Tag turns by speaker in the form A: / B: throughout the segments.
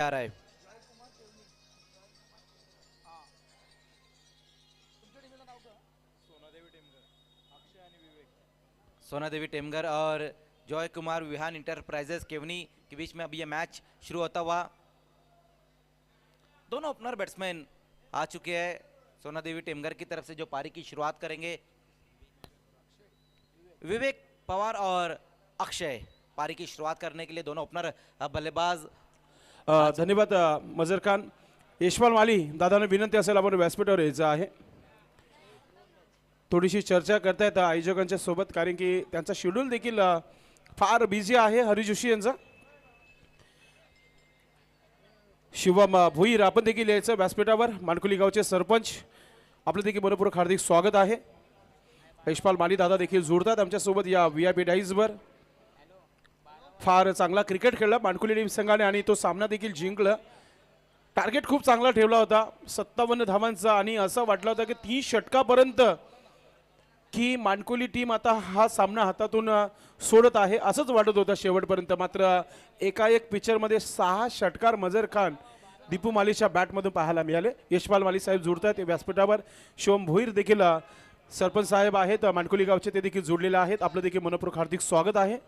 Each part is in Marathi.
A: आ रहा है। सोना देवी टेमगर और जॉय कुमार विहान इंटरप्राइजेस केवनी के बीच में अभी ये मैच शुरू होता हुआ। दोनों ओपनर बैट्समैन आ चुके हैं। सोना देवी टेमगर की तरफ से जो पारी की शुरुआत करेंगे विवेक पवार और अक्षय। पारी की शुरुआत करने के लिए दोनों ओपनर बल्लेबाज।
B: धन्यवाद मजर खान। यशपाल माली दादाने विनंती असेल आपण व्यासपीठावर यायचं आहे। थोडीशी चर्चा करतायत आयोजकांच्या सोबत, कारण की त्यांचा शेड्यूल देखील फार बिझी आहे। हरी जोशी यांचा, शिवम भोईर आपण देखील यायचं व्यासपीठावर। मानकुली गावचे सरपंच आपलं देखील मनपूर्वक हार्दिक स्वागत आहे। यशपाल माली दादा देखील जोडतात आमच्या सोबत या VIP डाईजवर। फार चांगला क्रिकेट खेळला मानकुली टीम संघाने आणि तो सामना देखील जिंकला। टार्गेट खूप चांगला ठेवला होता 57 धावांचा आणि असं वाटलं होतं की 30 षटकापर्यंत की मानकुली टीम आता हा सामना हातातून सोडत आहे असंच वाटत होतं शेवटपर्यंत। मात्र एकाएक पिक्चरमध्ये 6 षटकार मजर खान दीपू मालीच्या बॅटमधून पाहायला मिळाले। यशपाल माली साहेब जोडतात व्यासपीठावर। शिवम भोईर देखील सरपंच साहेब आहेत मानकुली गावचे, ते देखील जोडलेले आहेत। आपलं देखील मनपूर्वक हार्दिक स्वागत आहे।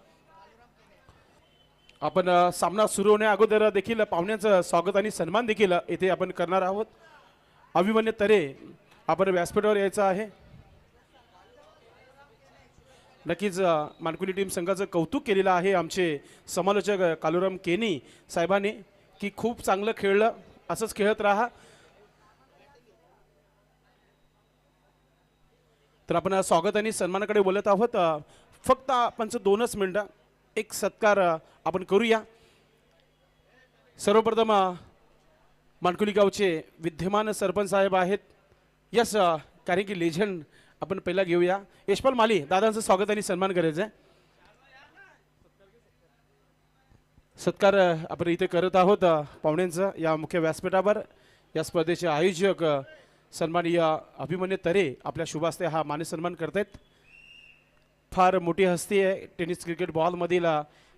B: आपण सामना सुरू होण्या अगोदर देखील पाहुण्यांचं स्वागत आणि सन्मान देखील इथे आपण करणार आहोत। अभिमन्यू तरे आपण व्यासपीठावर यायचं आहे। नक्कीच मानकुली टीम संघाचं कौतुक केलेलं आहे आमचे समालोचक कालुराम केनी साहेबांनी की खूप चांगलं खेळलं, असंच खेळत राहा। तर आपण स्वागत आणि सन्मानाकडे बोलत आहोत। फक्त आपण 2च मिनिटं एक सत्कार आपण करूया। सर्वप्रथम मानकुली गावचे विद्यमान सरपंच साहेब आहेत, यस कारण की लेजंड आपण पहिला घेऊया। यशपाल माली दादांचं स्वागत आणि सन्मान करायचं आहे। सत्कार आपण इथे करत आहोत पाहुण्यांचा या मुख्य व्यासपीठावर। या स्पर्धेचे आयोजक सन्माननीय अभिमन्यू तरे आपल्या शुभ हस्ते हा मानसन्मान करतायत। फार मोठी हस्ती आहे टेनिस क्रिकेट बॉलमधील,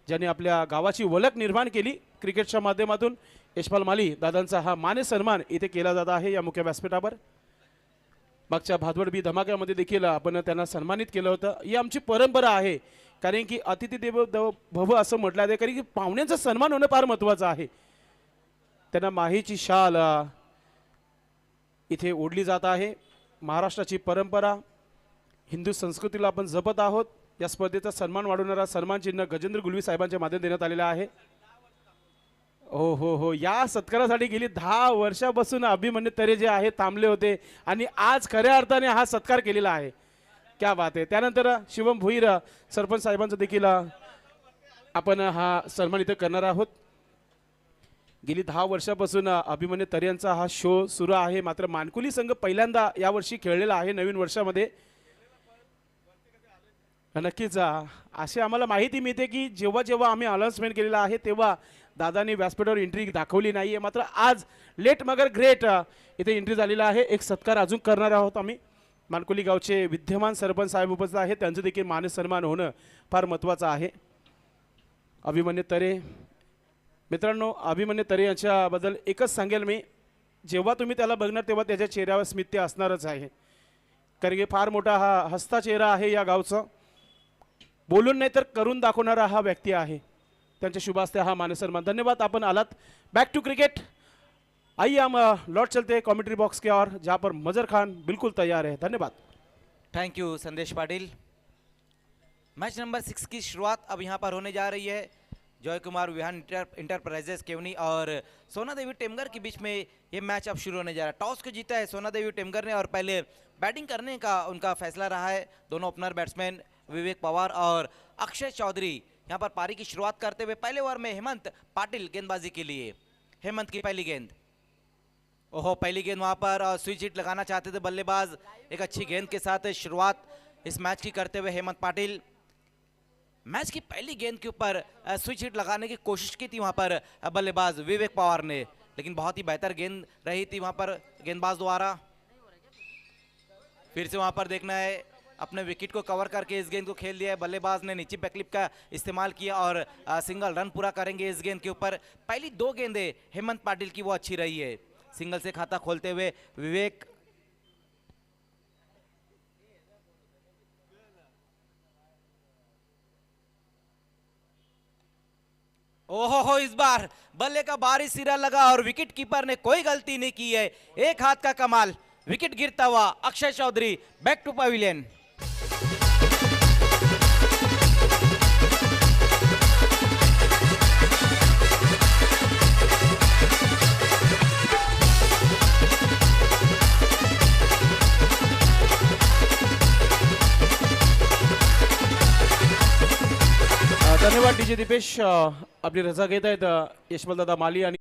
B: ज्यांनी आपल्या गावाची ओळख निर्माण केली क्रिकेटच्या माध्यमातून। यशपाल माली दादांचा हा मानसन्मान इथे केला जात आहे या मुख्य व्यासपीठावर। मागच्या भादवड बी धमाक्यामध्ये देखील आपण त्यांना सन्मानित केलं होतं। ही आमची परंपरा आहे, कारण की अतिथी देवो भव असं म्हटलं आहे, कारण की पाहुण्यांचा सन्मान होणं फार महत्त्वाचं आहे। त्यांना माहीची शाल इथे ओढली जात आहे। महाराष्ट्राची परंपरा हिंदू संस्कृतीला आपण जपत आहोत। या स्पर्धेचा सन्मान वाढवणारा सन्मान चिन्ह गजेंद्र गुलवी साहेबांच्या माध्यमातून देण्यात आलेला आहे। हो, या सत्कारासाठी गेली 10 वर्षापासून अभिमन्यू तरे जे आहे थांबले होते आणि आज खऱ्या अर्थाने हा सत्कार केलेला आहे। क्या बात आहे। त्यानंतर शिवम भोईर सरपंच साहेबांचं देखील आपण हा सन्मान इथे करणार आहोत। गेली 10 वर्षापासून अभिमन्यू तरे यांचा हा शो सुरू आहे। मात्र मानकुली संघ पहिल्यांदा यावर्षी खेळलेला आहे नवीन वर्षामध्ये। नक्कीच असे आम्हाला माहिती मिळते की जेव्हा आम्ही अनाउन्समेंट केलेला आहे तेव्हा दादांनी व्यासपीठावर एंट्री दाखवली नाहीये, मात्र आज लेट मगर ग्रेट इथे एंट्री झालेला आहे। एक सत्कार अजून करणार आहोत आम्ही। मानकुली गावचे विद्यमान सरपंच साहेब उपस्थित आहेत, त्यांचं देखील मानसन्मान होणं फार महत्त्वाचं आहे। अभिमन्यू तरे मित्रांनो, अभिमन्यू तरे यांच्याबद्दल एकच सांगेल मी, जेव्हा तुम्ही त्याला बघणार तेव्हा त्याच्या चेहऱ्यावर स्मित असणारच आहे, कारण की फार मोठा हा हसता चेहरा आहे या गावचा। बोलून नाही तर करून दाखवणारा हा व्यक्ती आहे। त्यांच्या शुभ हस्ते हा मानसन्मान। धन्यवाद, आपण आलात। Back to cricket. आइए हम लौट चलते हैं कमेंट्री बॉक्स के और, जहां पर मजर खान बिल्कुल तैयार है। धन्यवाद।
A: थैंक यू संदेश पाटिल। मैच नंबर 6 की शुरुआत अब यहाँ पर होने जा रही है। जॉय कुमार विहान इंटरप्राइजेस केवनी और सोना देवी टेमगर के बीच में ये मैच अब शुरू होने जा रहा है। टॉस को जीता है सोना देवी टेमगर ने और पहले बैटिंग करने का उनका फैसला रहा है। दोनों ओपनर बैट्समैन विवेक पवार और अक्षय चौधरी यहाँ पर पारी की शुरुआत करते हुए। पहले ओवर में हेमंत पाटिल गेंदबाजी के लिए। हेमंत की पहली गेंद, ओहो पहली गेंद वहाँ पर स्विच हिट लगाना चाहते थे बल्लेबाज। एक अच्छी गेंद के साथ शुरुआत इस मैच की करते हुए हेमंत पाटिल। मैच की पहली गेंद के ऊपर स्विच हिट लगाने की कोशिश की थी वहाँ पर बल्लेबाज विवेक पवार ने, लेकिन बहुत ही बेहतर गेंद रही थी वहाँ पर गेंदबाज द्वारा। फिर से वहाँ पर देखना है अपने विकेट को कवर करके इस गेंद को खेल दिया है। बल्लेबाज ने नीचे बैकलिप का इस्तेमाल किया और सिंगल रन पूरा करेंगे इस गेंद के ऊपर। पहली 2 गेंदें हेमंत पाटिल की वो अच्छी रही है। सिंगल से खाता खोलते हुए विवेक। ओहो हो, इस बार बल्ले का बारी सिरा लगा और विकेट कीपर ने कोई गलती नहीं की है। एक हाथ का कमाल, विकेट गिरता हुआ अक्षय चौधरी बैक टू पवेलियन।
B: धन्यवाद डीजे दीपेश. आपली रजा घेत आहेत यशवंत दादा माली आणि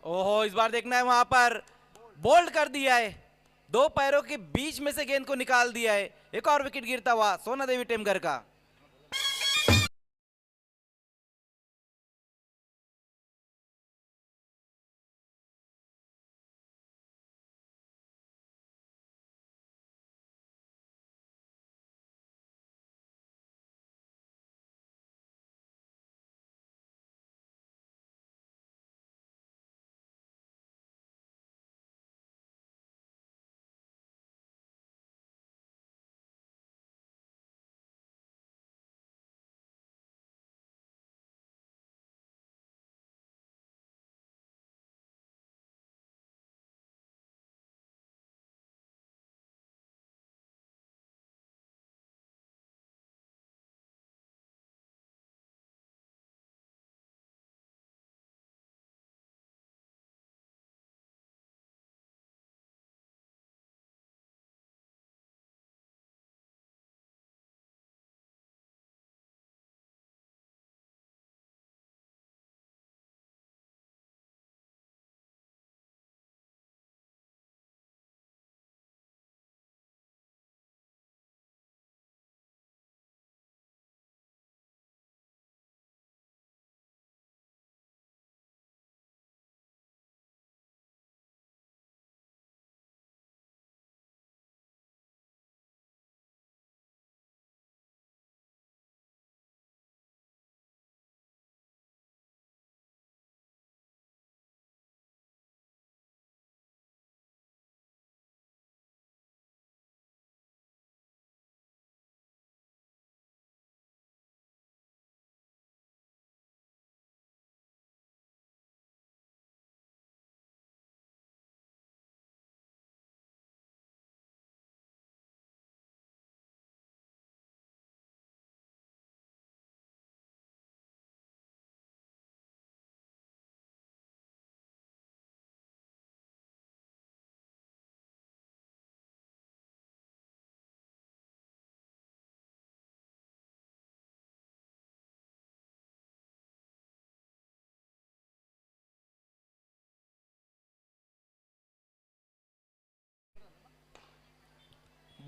A: ओहो, इस बार देखना है वहां पर बोल्ड कर दिया है। 2 पैरों के बीच में से गेंद को निकाल दिया है। एक और विकेट गिरता हुआ सोना देवी टेमघर का।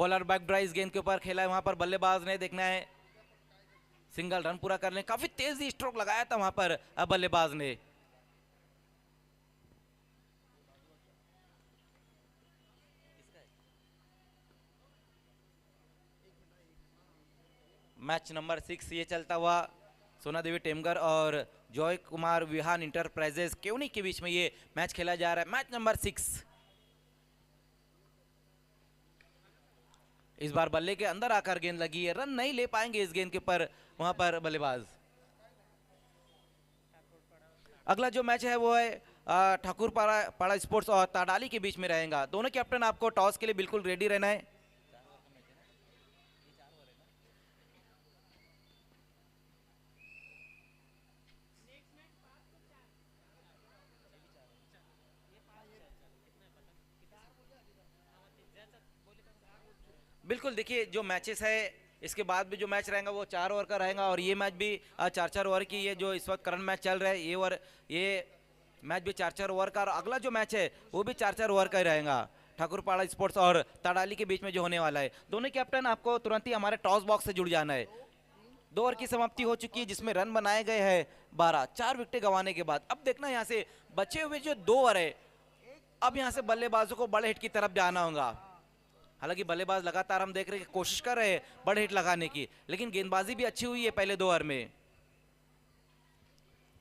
A: बॉलर बैक ड्राइव इस गेंद के ऊपर खेला है वहां पर बल्लेबाज ने, देखना है सिंगल रन पूरा कर लें। काफी तेजी स्ट्रोक लगाया था वहां पर बल्लेबाज ने। मैच नंबर 6 ये चलता हुआ सोना देवी टेमगर और जॉय कुमार विहान इंटरप्राइजेस केवनी के बीच में ये मैच खेला जा रहा है। मैच नंबर 6 इस बार बल्ले के अंदर आकर गेंद लगी है, रन नहीं ले पाएंगे इस गेंद के ऊपर वहां पर बल्लेबाज। अगला जो मैच है वो है ठाकुर पाड़ा स्पोर्ट्स और ताडाली के बीच में रहेगा। दोनों कैप्टन आपको टॉस के लिए बिल्कुल रेडी रहना है। बिल्कुल, देखिए जो मैचेस है इसके बाद भी जो मैच रहेगा वो 4 ओवर का रहेगा और ये मैच भी 4-4 ओवर की, ये जो इस वक्त करंट मैच चल रहा है ये मैच भी 4-4 ओवर का, और अगला जो मैच है वो भी 4-4 ओवर का ही रहेगा ठाकुरपाड़ा स्पोर्ट्स और ताड़ाली के बीच में जो होने वाला है। दोनों कैप्टन आपको तुरंत ही हमारे टॉस बॉक्स से जुड़ जाना है। 2 ओवर की समाप्ति हो चुकी है जिसमें रन बनाए गए हैं 12, 4 विकेटें गंवाने के बाद। अब देखना यहाँ से बचे हुए जो 2 ओवर है, अब यहाँ से बल्लेबाजों को बड़े हिट की तरफ जाना होगा। हालांकि बल्लेबाज लगातार हम देख रहे हैं कि कोशिश कर रहे हैं बड़े हिट लगाने की, लेकिन गेंदबाजी भी अच्छी हुई है पहले 2 ओवर में।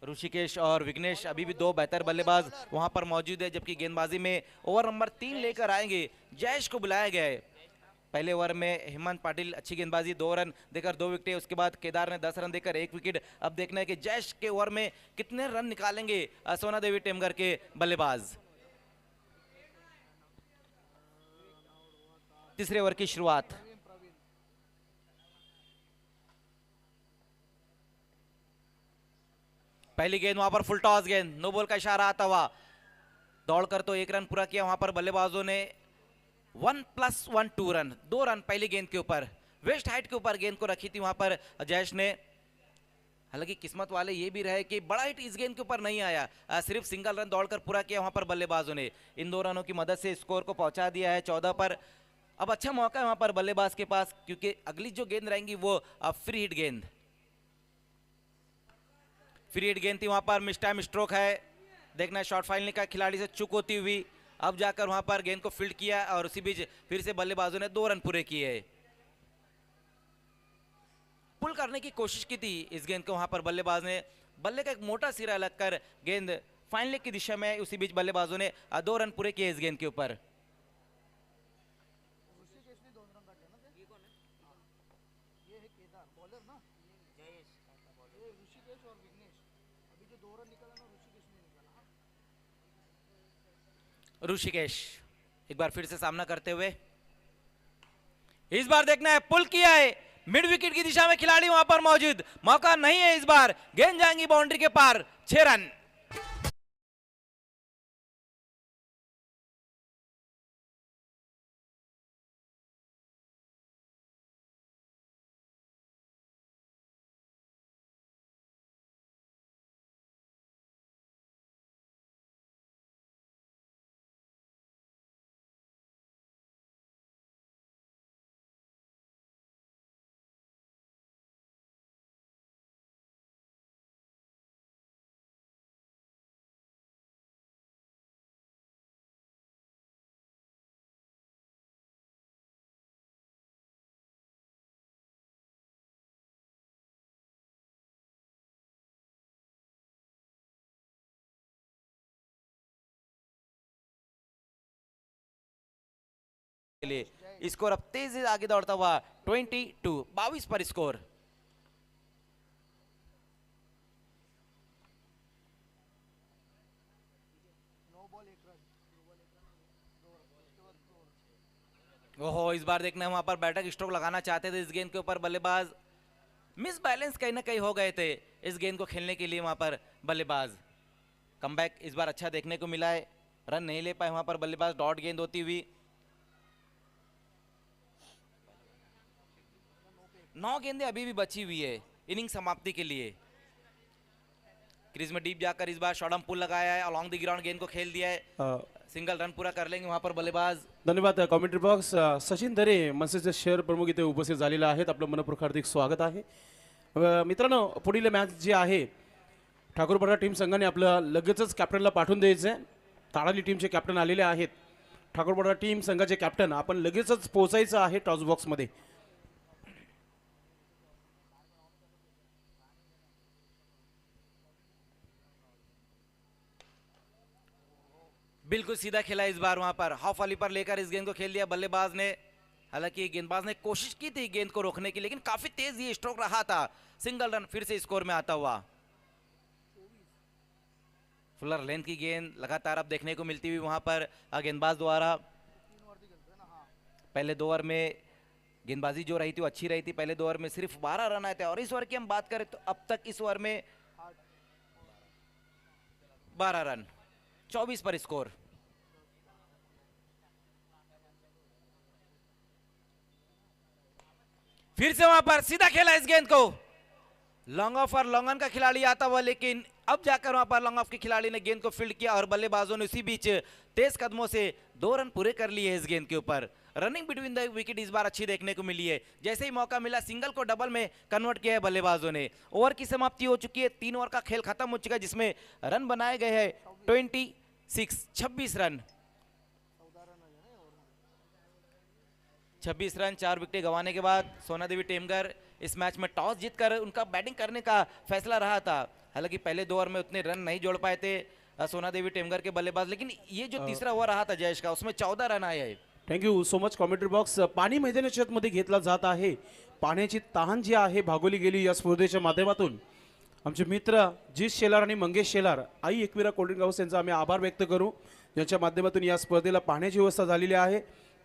A: ऋषिकेश और विघ्नेश अभी भी 2 बेहतर बल्लेबाज वहां पर मौजूद है, जबकि गेंदबाजी में ओवर नंबर 3 लेकर आएंगे जयेश को बुलाया गया है। पहले ओवर में हेमंत पाटिल अच्छी गेंदबाजी, 2 रन देकर 2 विकेट। उसके बाद केदार ने 10 रन देकर 1 विकेट। अब देखना है कि जयेश के ओवर में कितने रन निकालेंगे सोना देवी टेमगर के बल्लेबाज। तीसरे ओवर की शुरुआत। पहली गेंद वहां पर फुल टॉस गेंद, नो बॉल का इशारा आता हुआ, दौड़कर तो 1 रन पूरा किया वहां पर बल्लेबाजों ने। 1+1 2 रन, 2 रन पहली गेंद के ऊपर। वेस्ट हाइट के ऊपर गेंद को रखी थी वहां पर जयेश ने। हालांकि किस्मत वाले ये भी रहे कि बड़ा हिट इस गेंद के ऊपर नहीं आया, सिर्फ सिंगल रन दौड़कर पूरा किया वहां पर बल्लेबाजों ने। इन 2 रनों की मदद से स्कोर को पहुंचा दिया है 14 पर। अब अच्छा मौका है वहां पर बल्लेबाज के पास, क्योंकि अगली जो गेंद रहेंगी वो फ्री हिट गेंद। फ्री हिट गेंद थी वहां पर, मिस टाइम स्ट्रोक है। देखना शॉट फाइनल का खिलाड़ी से चूक होती हुई, अब जाकर वहां पर गेंद को फील्ड किया और उसी बीच फिर से बल्लेबाजों ने 2 रन पूरे किए। पुल करने की कोशिश की थी इस गेंद को वहां पर बल्लेबाज ने, बल्ले का एक मोटा सिरा लगकर गेंद फाइनल की दिशा में, उसी बीच बल्लेबाजों ने 2 रन पूरे किए इस गेंद के ऊपर। ऋषिकेश एक बार फिर से सामना करते हुए, इस बार देखना है पुल किया है, मिड विकेट की दिशा में खिलाड़ी वहां पर मौजूद, मौका नहीं है इस बार, गेंद जाएंगी बाउंड्री के पार, 6 रन। के लिए स्कोर अब तेजी से आगे दौड़ता हुआ 22 पर स्कोर। ओहो, इस बार देखना है वहां पर बैठक स्ट्रोक लगाना चाहते थे इस गेंद के ऊपर बल्लेबाज, मिस बैलेंस कहीं ना कहीं हो गए थे इस गेंद को खेलने के लिए वहां पर बल्लेबाज। कमबैक इस बार अच्छा देखने को मिला है, रन नहीं ले पाए वहां पर बल्लेबाज, डॉट गेंद होती हुई। 9 गेंदें अभी भी बची हुई है इनिंग समाप्ति के लिए। क्रीज में डीप जाकर इस बार शॉर्ट पुल लगाया है, अलॉन्ग द ग्राउंड गेंद को खेल दिया है, सिंगल रन पूरा कर लेंगे वहां पर बल्लेबाज।
B: धन्यवाद कॉमेंट्री बॉक्स सचिन दरे मनसेचे शहर प्रमुख इथे उपस्थित झालेले आहेत. आपलं मनपूर्वक हार्दिक स्वागत आहे. मित्रांनो, पुढील मॅच जी आहे ठाकूरपाडा टीम संघाने आपलं लगेचच कॅप्टनला पाठवून द्यायचं आहे. ताडाली टीमचे कॅप्टन आलेले आहेत. ठाकूरपाडा टीम संघाचे कॅप्टन आपण लगेचच पोहोचायचं आहे टॉस बॉक्समध्ये.
A: बिल्कुल सीधा खेला इस बार वहां पर, हाफ वाली पर लेकर इस गेंद को खेल दिया बल्लेबाज ने। हालांकि गेंदबाज ने कोशिश की थी गेंद को रोकने की, लेकिन काफी तेज ये स्ट्रोक रहा था। सिंगल रन फिर से स्कोर में आता हुआ। फुलर लेंथ की गेंद लगातार अब देखने को मिलती हुई वहां पर गेंदबाज द्वारा। पहले 2 ओवर में गेंदबाजी जो रही थी वो अच्छी रही थी। पहले 2 ओवर में सिर्फ 12 रन आए थे, और इस ओवर की हम बात करें तो अब तक इस ओवर में 12 रन, 24 पर स्कोर। फिर से वहां पर सीधा खेला इस गेंद को, लॉन्ग ऑफ और लॉन्ग ऑन का खिलाड़ी आता हुआ, लेकिन अब जाकर वहां पर लॉन्ग ऑफ के खिलाड़ी ने गेंद को फील्ड किया और बल्लेबाजों ने उसी बीच तेज कदमों से 2 रन पूरे कर लिए इस गेंद के ऊपर। रनिंग बिटवीन द विकेट इस बार अच्छी देखने को मिली है। जैसे ही मौका मिला सिंगल को डबल में कन्वर्ट किया है बल्लेबाजों ने। ओवर की समाप्ति हो चुकी है, 3 ओवर का खेल खत्म हो चुका है, जिसमें रन बनाए गए हैं 26 रन। 26 रन, 4 विकेट गंवाने के बाद सोना देवी टेमगर इस मैच में टॉस जीतकर उनका बैटिंग करने का फैसला रहा था। हालांकि पहले 2 ओवर में उतने रन नहीं जोड़ पाए थे सोना देवी टेमगर के बल्लेबाज, लेकिन ये जो तीसरा ओवर रहा था जयेश का, उसमें 14 रन आए हैं।
B: Thank you so much commentary box. पाणी मैदानी शेतमध्ये घेतला जात आहे. पाण्याची तहान जी आहे भागवली गेली या स्पर्धेच्या माध्यमातून. आमचे मित्र जीश शेलार आणि मंगेश शेलार, आई एकविरा कोल्ड्रिंक हाऊस यांचा आम्ही आभार व्यक्त करू, ज्यांच्या माध्यमातून या स्पर्धेला पाण्याची व्यवस्था झालेली आहे.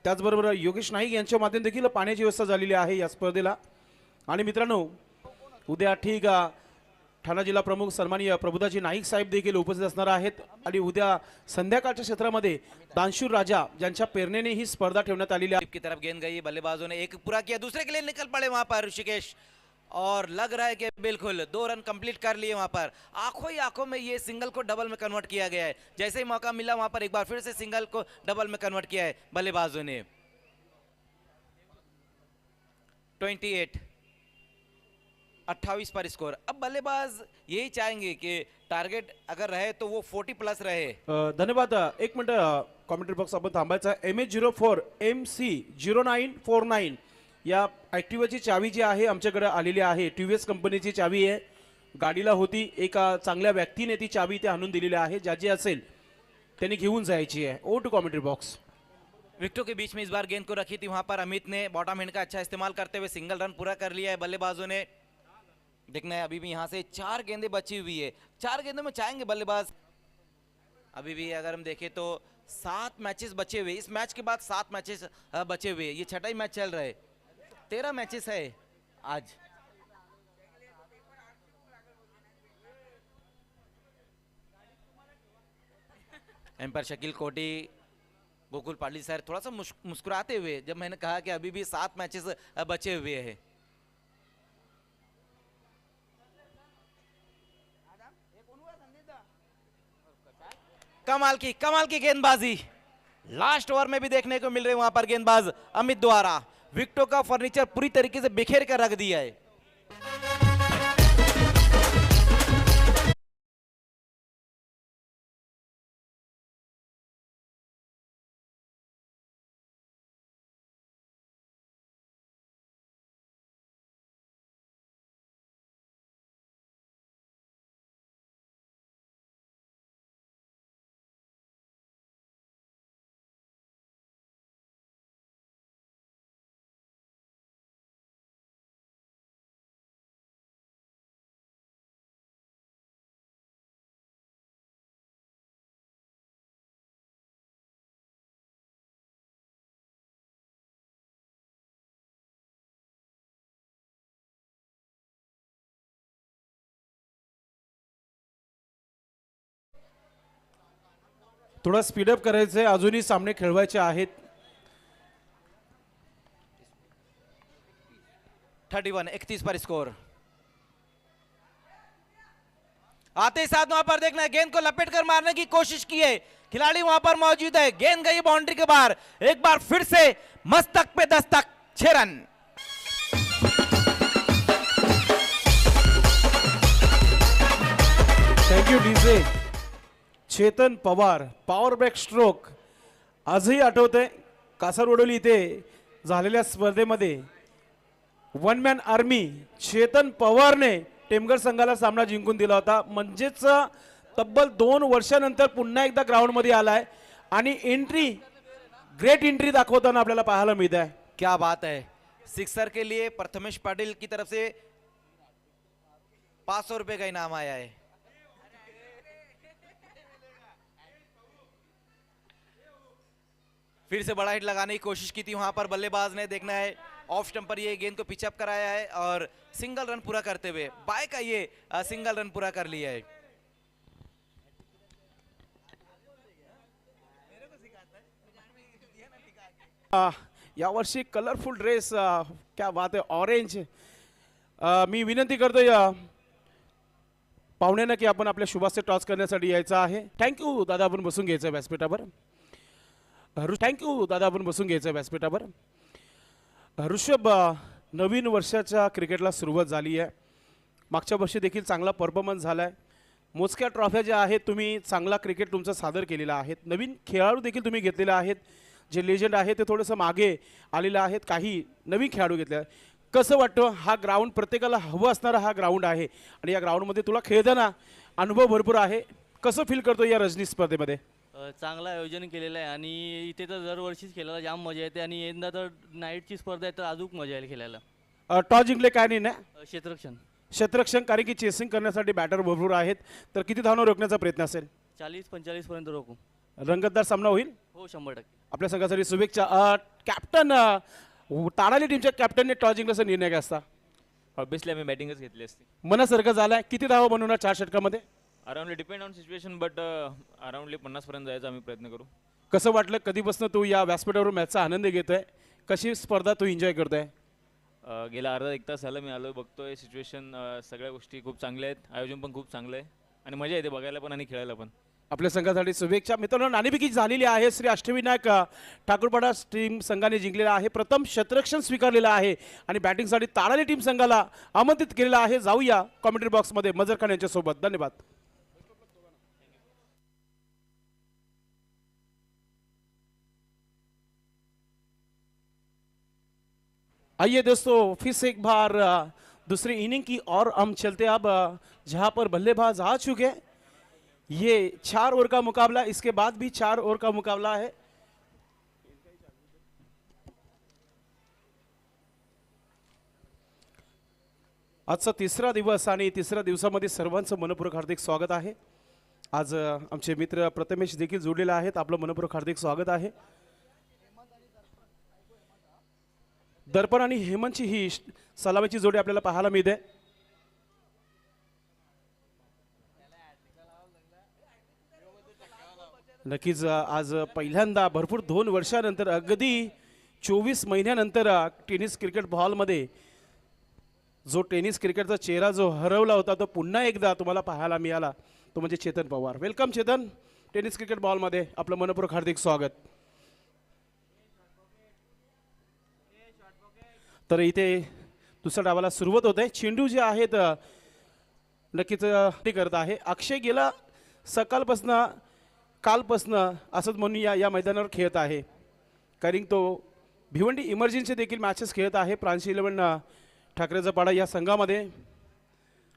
B: त्याचबरोबर योगेश नाईक यांच्या माध्यमातून देखील पाण्याची व्यवस्था झालेली आहे या स्पर्धेला. आणि मित्रांनो, उद्या ठीक ठाणा जिल्हा प्रमुख सन्माननीय प्रभुदाजी नाईक साहेब देखील उपस्थित असणार आहेत. आणि उद्या संध्याकाळच्या क्षेत्रामध्ये दानशूर राजा ज्यांच्या प्रेरणेने ही स्पर्धा ठेवण्यात आलेली आहे.
A: की तरफ गेंद गई, बल्लेबाजों ने एक पूरा किया, दूसरे के लिए निकल पड़े वहां पर ऋषिकेश, और लग रहा है कि बिल्कुल 2 रन कंप्लीट कर लिए वहां पर। आंखों ही आंखों में ये सिंगल को डबल में कन्वर्ट किया गया है। जैसे ही मौका मिला वहां पर एक बार फिर से सिंगल को डबल में कन्वर्ट किया है बल्लेबाजों ने। 28 पर स्कोर। अब बल्लेबाज यही चाहेंगे कि टारगेट अगर रहे तो वो 40 प्लस रहे।
B: धन्यवाद. एक मिनिट कॉमेंट्री बॉक्स आपण थांबायचा. MH04 MC0949 या ॲक्टिवाची चावी जी आहे आमच्याकडे आलेली आहे. TVS कंपनीची चावी आहे. गाडीला होती, एका चांगल्या व्यक्तीने ती चावी इथे आणून दिलेली आहे. ज्याची असेल त्यांनी घेऊन जायची आहे. ओ टू कॉमेंट्री बॉक्स.
A: विकेटों के बीच में इस बार गेंद को रखी थी वहां पर अमित ने, बॉटम हैंड का अच्छा इस्तेमाल करते हुए सिंगल रन पूरा कर लिया है बल्लेबाजों ने। देखना है अभी भी यहाँ से 4 गेंदें बची हुई है, 4 गेंदों में चाहेंगे बल्लेबाज। अभी भी अगर हम देखें तो 7 मैचेस बचे हुए, इस मैच के बाद 7 मैचेस बचे हुए, ये 6वां मैच चल रहा है, 13 मैचेस है आज। एम्पायर शकील कोटी, गोकुल पाटिल सर थोड़ा सा मुस्कुराते हुए जब मैंने कहा कि अभी भी 7 मैचेस बचे हुए हैं। कमाल की गेंदबाजी लास्ट ओवर में भी देखने को मिल रही है वहां पर गेंदबाज अमित द्वारा। विकेटों का फर्नीचर पूरी तरीके से बिखेर कर रख दिया है।
B: थोडा स्पीडअप करायचं आहे, अजूनही सामने खेळवायचे आहेत.
A: 31 पर स्कोर। आते ही साथ वहां पर देखना है, गेंद को लपेट कर मारने की कोशिश की है, खिलाड़ी वहां पर मौजूद है, गेंद गई बाउंड्री के बाहर, एक बार फिर से मस्तक पे दस्तक, 6 run.
B: Thank you DJ. Chetan Pawar power back stroke आजही आठवतंय, कासारवडोली इथे झालेल्या स्पर्धेमध्ये वन मॅन आर्मी चेतन पवारने टेमघर संघाला सामना जिंकून दिला होता। म्हणजेच तब्बल 2 वर्षानंतर पुन्हा एकदा ग्राउंडमध्ये आलाय आणि एंट्री, ग्रेट एंट्री दाखवताना आपल्याला पाहायला मिळत आहे।
A: क्या बात है, सिक्सर के लिए प्रथमेश पाटिल की तरफ से 500 रुपए का इनाम आया है। फिर से बड़ा हिट लगाने की कोशिश की थी वहां पर बल्लेबाज ने, देखना है ऑफ स्टंप पर ये गेंद को पिचअप कराया है और सिंगल रन पूरा करते हुए बाय का ये सिंगल रन पूरा कर लिया है।
B: यावर्षी कलरफुल ड्रेस, क्या बात आहे, ऑरेंज। मी विनंती करतोय पाहुण्यांना की आपण आपल्या शुभास्ते टॉस करण्यासाठी यायचं आहे। थँक्यू दादा, आपण बसून घ्यायचं व्यासपीठावर। थँक्यू दादा, आपण बसून घ्यायचं व्यासपीठावर। ऋषभ, नवीन वर्षाच्या क्रिकेटला सुरुवात झाली आहे। मागच्या वर्षी देखील चांगला परफॉर्मन्स झाला आहे, मोजक्या ट्रॉफ्या ज्या आहेत तुम्ही चांगला क्रिकेट तुमचं सादर केलेलं आहे। नवीन खेळाडू देखील तुम्ही घेतलेले आहेत, जे लेजंड आहे ते थोडंसं मागे आलेलं आहेत, काही नवीन खेळाडू घेतले। कसं वाटतं, हा ग्राउंड प्रत्येकाला हवं असणारा हा ग्राउंड आहे आणि या ग्राउंडमध्ये तुला खेळताना अनुभव भरपूर आहे, कसं फील करतो या रजनी स्पर्धेमध्ये?
C: चांगलं आयोजन केलेलं आहे आणि इथे तर दरवर्षीच खेळायला जाम मजा येते आणि यंदा तर नाईटची स्पर्धा आहे तर अजून मजा येईल खेळायला।
B: टॉस जिंकले काय नाही ना?
C: क्षेत्ररक्षण
B: कारण की चेसिंग करण्यासाठी बॅटर भरपूर आहेत, तर किती धावना रोखण्याचा प्रयत्न असेल?
C: 40-45 पर्यंत रोखू।
B: रंगतदार सामना होईल?
C: हो, 100%।
B: आपल्या संघासाठी शुभेच्छा। कॅप्टन, ताडाली टीमच्या कॅप्टनने टॉस जिंकण्याचा निर्णय काय असता?
D: ऑब्विसली आम्ही बॅटिंगच घेतली असती।
B: मनासारखं झालंय, किती धावा बनवणार 4 षटकामध्ये?
D: Aroundly depend on situation, but aroundly 50 पर्यंत जायचा आम्ही प्रयत्न करू।
B: कसं वाटलं, कधीपासून तू या व्यासपीठावर मॅचचा आनंद घेतोय, कशी स्पर्धा तू एन्जॉय करतोय?
D: गेला अर्धा एक तास झालं मी आलो, बघतोय सिच्युएशन, सगळ्या गोष्टी खूप चांगल्या आहेत, आयोजन पण खूप चांगलं आहे आणि मजा येते बघायला पण आणि खेळायला पण।
B: आपल्या संघासाठी शुभेच्छा। मित्रांनो, नाणेफेकी झालेली आहे, श्री अष्टविनायक ठाकूरपाडा टीम संघाने जिंकलेला आहे, प्रथम क्षेत्ररक्षण स्वीकारलेला आहे आणि बॅटिंगसाठी ताडाली टीम संघाला आमंत्रित केलेला आहे। जाऊया कॉमेंट्री बॉक्समध्ये मजर खान यांच्यासोबत। धन्यवाद। आइए दोस्तों, फिर से एक बार दूसरी इनिंग की और हम चलते अब जहां पर बल्लेबाज आ चुके हैं। ये 4 ओवर का मुकाबला, इसके बाद भी 4 ओवर का मुकाबला है। आजचा तिसरा दिवस आणि तिसऱ्या दिवसामध्ये सर्वांचं मनपूर्वक हार्दिक स्वागत आहे। आज आमचे मित्र प्रथमेश देखील जोडलेले आहेत, आपलं मनपूर्वक हार्दिक स्वागत आहे। दर्पण आणि हेमंतची ही सलामीची जोडी आपल्याला पाहायला मिळते। नक्कीच आज पहिल्यांदा भरपूर 2 वर्षानंतर, अगदी 24 महिन्यानंतर टेनिस क्रिकेट बॉलमध्ये जो टेनिस क्रिकेटचा चेहरा जो हरवला होता तो पुन्हा एकदा तुम्हाला पाहायला मिळाला, तो म्हणजे Chetan Pawar. Welcome Chetan, tennis cricket बॉलमध्ये आपलं मनपूर्वक हार्दिक स्वागत। तर इथे दुसऱ्या डावाला सुरुवात होते, चेंडू जे आहेत नक्कीच ते करत आहे। अक्षय गेला सकाळपासून, कालपासून असंच म्हणून या मैदानावर खेळत आहे, कारण तो भिवंडी इमर्जन्सी देखील मॅचेस खेळत आहे प्रांशी 11 ठाकरेचा पाडा या संघामध्ये।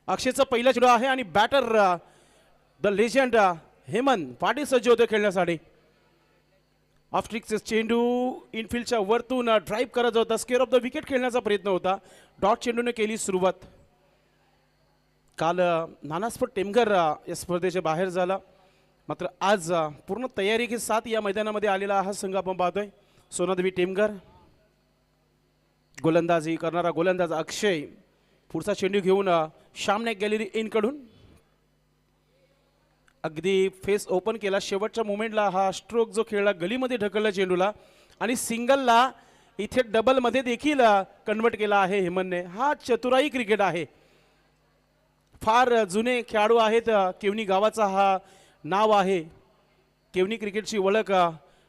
B: अक्षयचा पहिला चेंडू आहे आणि batter the legend Hemant Patil सज्ज होते खेळण्यासाठी। ऑफ स्ट्रिकचे चेंडू इनफिल्डच्या वरतून ड्राईव्ह करत होता, स्केअर ऑफ द विकेट खेळण्याचा प्रयत्न होता, डॉट चेंडूने केली सुरुवात। काल नानास्फोट टेमघर या स्पर्धेच्या बाहेर झाला, मात्र आज पूर्ण तयारी के साथ या मैदानामध्ये आलेला हा संघ आपण पाहतोय। सोनादेवी टेमघर, गोलंदाजी करणारा गोलंदाज अक्षय, पुढचा चेंडू घेऊन शामने गॅलरी इन कडून अगदी फेस ओपन केला, शेवटच्या मोमेंटला हा स्ट्रोक जो खेळला गलीमध्ये ढकलला चेंडूला आणि सिंगलला इथे डबलमध्ये देखील कन्वर्ट केला आहे हेमंतने। हा चतुराई क्रिकेट आहे, फार जुने खेळाडू आहेत. केवनी गावाचा हा नाव आहे. केवनी क्रिकेटची ओळख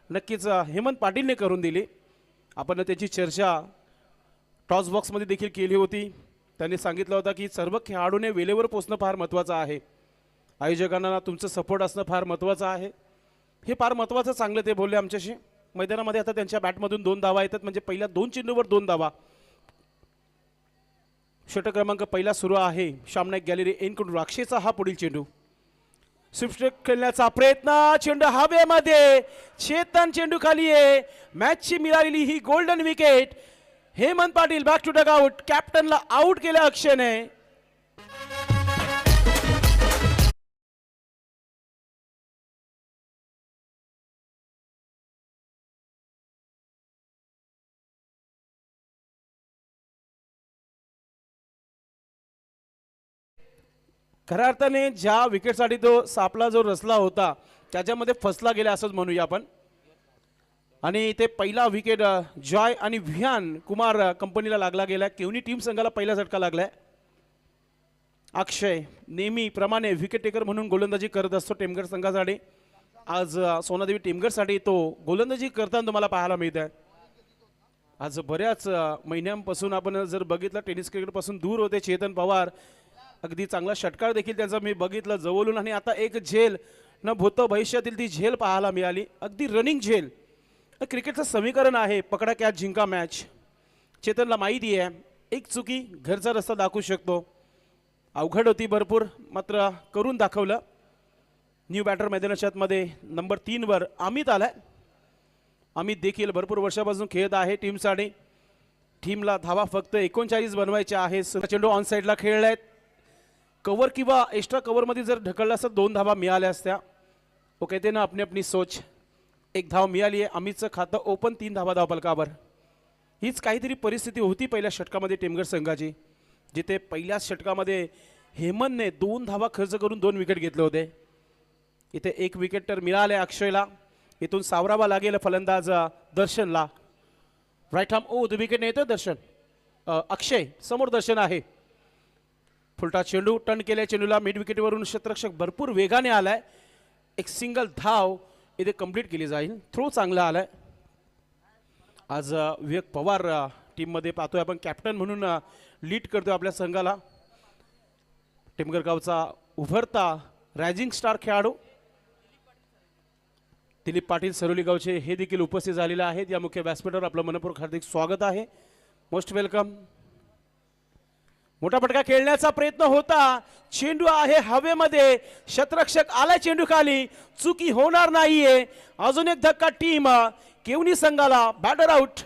B: नक्कीच हेमंत पाटीलने करून दिली. आपण त्याची चर्चा टॉस बॉक्समध्ये देखील केली होती. त्यांनी सांगितलं होतं की सर्व खेळाडूने वेळेवर पोचणं फार महत्त्वाचं आहे. आयोजकांना तुमचं सपोर्ट असणं फार महत्त्वाचं आहे. हे फार महत्त्वाचं चांगलं ते बोलले आमच्याशी. मैदानामध्ये आता त्यांच्या बॅटमधून 2 धावा येतात, म्हणजे पहिल्या 2 चेंडूवर 2 धावा. षटक क्रमांक पहिला सुरू आहे. श्यामनाईक गॅलरी एनकडून राक्षेचा हा पुढील चेंडू. स्वीप खेळण्याचा प्रयत्न, चेंडू हवेमध्ये, चेतन चेंडू खाली आहे. मॅचची मिळालेली ही golden wicket. Hemant Patil back to dugout. कॅप्टनला आउट केलं अक्षयने. खऱ्या अर्थाने ज्या विकेटसाठी तो सापला जो रचला होता त्याच्यामध्ये फसला गेला असंच म्हणूया आपण. आणि ते पहिला विकेट जॉय आणि विहान कुमार कंपनीला लागला गेला. केवनी टीम संघाला पहिला झटका लागलाय. अक्षय नेहमीप्रमाणे विकेट टेकर म्हणून गोलंदाजी करत असतो टेमघर संघासाठी. आज सोनादेवी टेमघरसाठी तो गोलंदाजी करताना तुम्हाला पाहायला मिळत आहे. आज बऱ्याच महिन्यांपासून आपण जर बघितलं टेनिस क्रिकेटपासून दूर होते चेतन पवार. अगदी चांगला षटकार देखील त्यांचा मी बघितलं जवळून. आणि आता एक झेल न भूत भविष्यातील ती झेल पाहायला मिळाली. अगदी रनिंग झेल. क्रिकेटचं समीकरण आहे पकडा कॅच जिंका मॅच. चेतनला माहिती आहे एक चुकी घरचा रस्ता दाखवू शकतो. अवघड होती भरपूर, मात्र करून दाखवलं. न्यू बॅटर मैदानाच्या आतमध्ये नंबर 3 वर अमित आलाय. अमित देखील भरपूर वर्षापासून खेळत आहे टीमसाठी. टीमला धावा फक्त 39 बनवायच्या आहे. चेंडू ऑन साईडला खेळलाय. कव्हर किंवा एक्स्ट्रा कव्हरमध्ये जर ढकलला असता 2 धावा मिळाल्या असत्या. वो कहते ना अपनी अपनी सोच. 1 धाव मिळाली आहे. अमितचं खातं ओपन 3 धावा धावफलकावर. हीच काहीतरी परिस्थिती होती पहिल्या षटकामध्ये टेमघर संघाची, जिथे पहिल्या षटकामध्ये हेमंतने 2 धावा खर्च करून 2 विकेट घेतले होते. इथे 1 विकेट तर मिळाले अक्षयला. इथून सावरावा लागेल फलंदाज दर्शनला. राईट आर्म ओ विकेट येतं दर्शन. अक्षय समोर दर्शन आहे. फुलटा चेंडू टर्न केल्या चेंडूला मिड विकेटवरून क्षेत्ररक्षक भरपूर वेगाने आलाय. एक सिंगल धाव इथे कंप्लीट केली जाईल. थ्रो चांगला आलाय. आज विवेक पवार टीममध्ये पाहतोय आपण कॅप्टन म्हणून लीड करतोय आपल्या संघाला. टेमघर गावचा उभरता रायझिंग स्टार खेळाडू दिलीप पाटील सरोली गावचे हे देखील उपस्थित झालेले आहेत. या मुख्य व्यासपीठावर आपलं मनपूर्वक हार्दिक स्वागत आहे. Most welcome. मोठा फटका खेळण्याचा प्रयत्न होता. चेंडू आहे हवेमध्ये. क्षेत्ररक्षक आलाय चेंडू खाली. चुकी होणार नाहीये. अजून एक धक्का टीम केवनी संघाला. Batter out.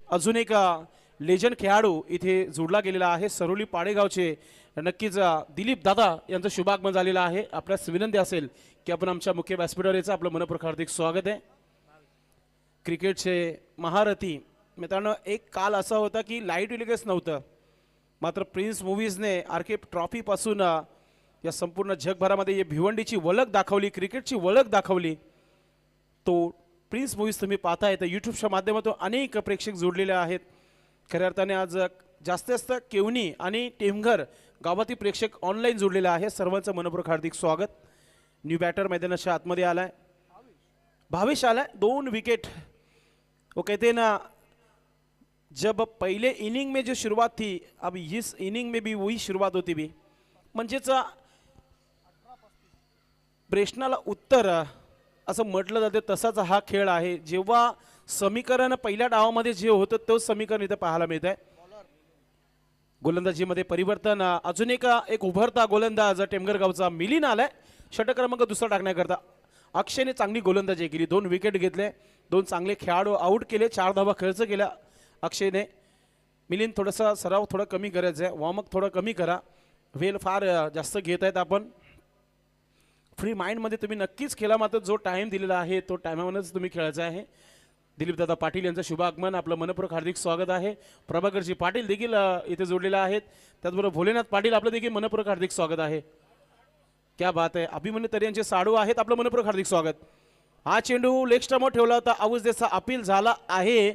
B: अजून एक लेजंड खेळाडू इथे जोडला गेलेला आहे. सरोली पाडेगावचे नक्कीच दिलीप दादा यांचं शुभागमन झालेलं आहे. आपल्यास विनंती असेल की आपण आमच्या मुख्य व्यासपीठावर याचं आपलं मनपूर्वक हार्दिक स्वागत आहे. क्रिकेटचे महारथी मित्रांनो, एक काल असा होता की लाईट टेलिकास्ट नव्हतं, मात्र प्रिन्स मूवीजने आरके ट्रॉफीपासून या संपूर्ण जगभरामध्ये ही भिवंडीची ओळख दाखवली, क्रिकेटची ओळख दाखवली. तो प्रिन्स मूवीज तुम्ही पाहताय तर यूट्यूबच्या माध्यमातून अनेक प्रेक्षक जोडलेले आहेत. खऱ्या अर्थाने आज जास्तीत जास्त केवनी आणि टेमघर गावातील प्रेक्षक ऑनलाईन जोडलेले आहे. सर्वांचं मनपूर्वक हार्दिक स्वागत. न्यू बॅटर मैदानाच्या आतमध्ये आलाय भावेश आलाय. 2 विकेट. वो कहते ना जब पहले इनिंग में जो शुरुआत थी अब इस इनिंग में भी वही शुरुआत होती भी. म्हणजेच प्रश्नाला उत्तर असं म्हटलं जाते तसाच हा खेळ आहे. जेव्हा समीकरण पहिल्या डावामध्ये जे होतं तोच समीकरण इथं पाहायला मिळत आहे. गोलंदाजीमध्ये परिवर्तन. अजून एक उभरता गोलंदाज टेमघर गावचा मिलिंद आलाय षटक क्रमांक 2 टाकण्याकरता. अक्षयने चांगली गोलंदाजी केली. 2 विकेट घेतले. 2 चांगले खेळाडू आउट केले. 4 धावा खर्च केला अक्षयने. मिलिंद थोडासा सराव थोडा कमी करायचा आहे. वॉर्मअप थोडा कमी करा. वेल फार जास्त घेत आहेत आपण. फ्री माइंडमध्ये तुम्ही नक्कीच खेळा, मात्र जो टाइम दिलेला आहे तो टायमामध्येच तुम्ही खेळायचा आहे. दिलीप दादा पाटील यांचं शुभागमन. आपलं मनपूर्वक हार्दिक स्वागत आहे. प्रभाकरजी पाटील देखील इथे जोडलेले आहेत. त्याचबरोबर भोलेनाथ पाटील आपलं देखील मनपूर्वक हार्दिक स्वागत आहे. क्या बात आहे. अभिमन्यू तरे यांचे साडू आहेत, आपलं मनपूर्वक हार्दिक स्वागत. हा चेंडू लेग स्टंपवर ठेवला होता, आउजदेचा अपील झाला आहे.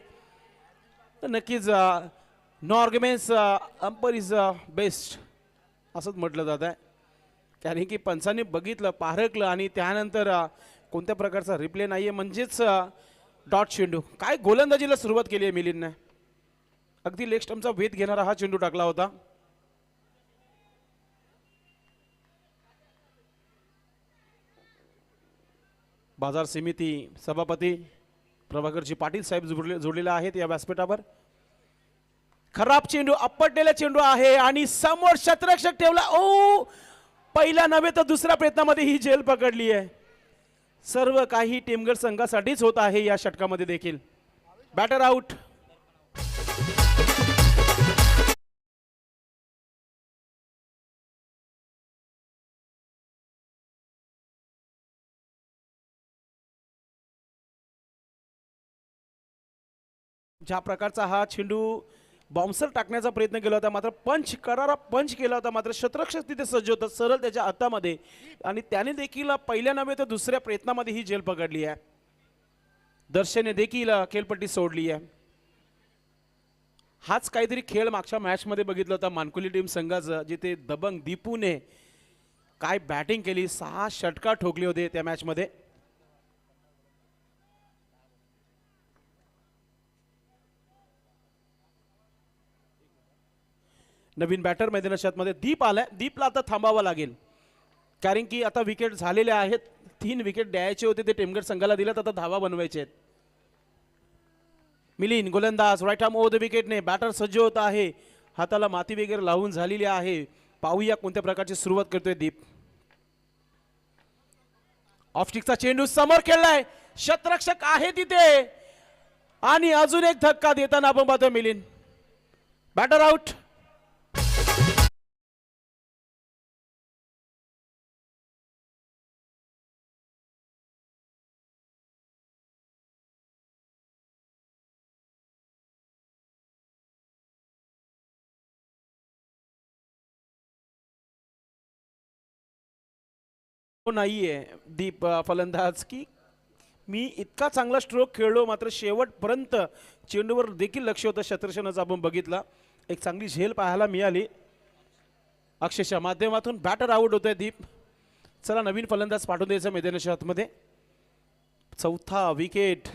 B: तर नक्कीच no arguments, umpire is best असंच म्हटलं जात आहे. कारण की पंचांनी बघितलं, पारखलं आणि त्यानंतर कोणत्या प्रकारचा रिप्ले नाही आहे, म्हणजेच डॉट चेंडू. काय गोलंदाजीला सुरुवात केली आहे मिलिंदने. अगदी लेग स्टंपचा वेध घेणारा हा चेंडू टाकला होता. बाजार समिती सभापती प्रभाकरजी पाटील साहेब जोडलेले आहेत या व्यासपीठावर. खराब चेंडू, आपटलेला चेंडू आहे आणि समोर शतरक्षक ठेवला. ओ, पहिला नव्हे तर दुसऱ्या प्रयत्नामध्ये ही झेल पकडली आहे. सर्व काही टीमगड संघासाठीच होत आहे या षटकामध्ये देखील. Batter out. ज्या प्रकारचा हा चेंडू बाउन्सर टाकण्याचा प्रयत्न केला होता, मात्र पंच करारा पंच केला होता, मात्र शतरक्षक तिथे सज्ज होता सरळ त्याच्या हातामध्ये आणि त्याने देखील पहिल्या नव्हे तर दुसऱ्या प्रयत्नामध्ये ही झेल पकडली आहे. दर्शने देखील खेळपट्टी सोडली आहे. हाच काहीतरी खेळ मागच्या मॅचमध्ये बघितला होता मानकुली टीम संघाचं, जिथे दबंग दीपूने काय बॅटिंग केली, 6 षटकार ठोकले होते त्या मॅचमध्ये. नवीन बॅटर मैदानाच्या मध्ये दीप आलाय. दीपला आता थांबावं लागेल, कारण की आता विकेट झालेले आहेत. 3 विकेट द्यायचे होते, ते टेमगड संघाला दिल्यात, आता धावा बनवायचे आहेत. मिलिंद गोलंदाज राईट आर्म ओव्हर द विकेटने. बॅटर सज्ज होत आहे, हाताला माती वगैरे लावून झालेली आहे. पाहूया कोणत्या प्रकारची सुरुवात करतोय दीप. ऑफस्टिकचा चेंडू समोर खेळलाय, शतरक्षक आहे तिथे आणि अजून एक धक्का देताना आपण पाहतोय मिलिंद. Batter out. नाहीये दीप फलंदाज की मी इतका चांगला स्ट्रोक खेळलो, मात्र शेवटपर्यंत चेंडूवर देखील लक्ष होतं शतरक्षणाचं. आपण बघितला, एक चांगली झेल पाहायला मिळाली. अक्षरशः माध्यमातून बॅटर आउट होतोय दीप. चला नवीन फलंदाज पाठवून द्यायचा मैदानाच्या आतमध्ये. 4था विकेट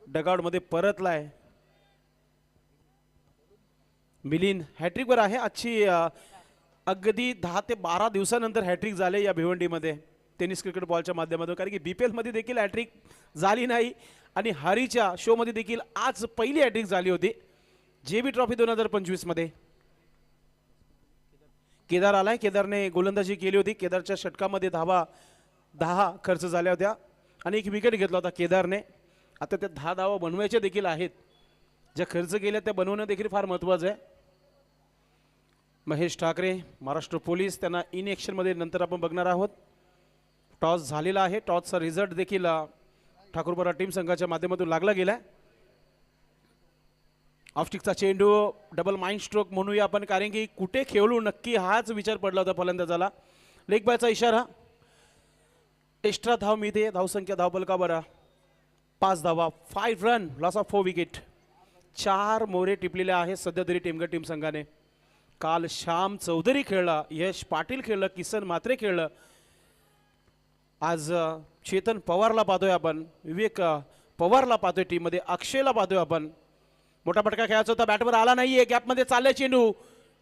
B: डगआउटमध्ये परतलाय. मिलिंद हॅट्रिकवर आहे. आजची अगदी 10 ते 12 दिवसानंतर हॅट्रिक झाले या भिवंडीमध्ये टेनिस क्रिकेट बॉलच्या माध्यमातून, कारण की BPL मध्ये देखील हॅट्रिक झाली नाही आणि हरीच्या शोमध्ये देखील आज पहिली हॅट्रिक झाली होती JB ट्रॉफी 2025 मध्ये. केदार आलाय. केदारने गोलंदाजी केली होती. केदारच्या षटकामध्ये धावा 10 खर्च झाल्या होत्या आणि एक विकेट घेतला होता केदारने. आता त्या 10 धावा बनवायच्या देखील आहेत. ज्या खर्च केल्या त्या बनवणं देखील फार महत्त्वाचं आहे. महेश ठाकरे महाराष्ट्र पोलीस त्यांना इन ॲक्शनमध्ये नंतर आपण बघणार आहोत. टॉस झालेला आहे. टॉसचा रिझल्ट देखील ठाकूरपरा टीम संघाच्या माध्यमातून लागला गेला. ऑफस्टिकचा चेंडू डबल माइंड स्ट्रोक म्हणूया आपण, कारण की कुठे खेळू नक्की हाच विचार पडला होता फलंदाजाला. लेग बायचा इशारा. एक्स्ट्रा धाव मिळते. धावसंख्या धावपलकावर 5 धावा, 5 रन, लॉस ऑफ 4 विकेट. 4 मोरे टिपलेले आहेत सध्या तरी टेमगड टीम संघाने. काल श्याम चौधरी खेळला, यश पाटील खेळलं, किसन मात्रे खेळलं. आज चेतन पवारला पाहतोय आपण, विवेक पवारला पाहतोय टीममध्ये, अक्षयला पाहतोय आपण. मोठा फटका खेळायचा होता, बॅटवर आला नाहीये. गॅपमध्ये चाललाय चेंडू,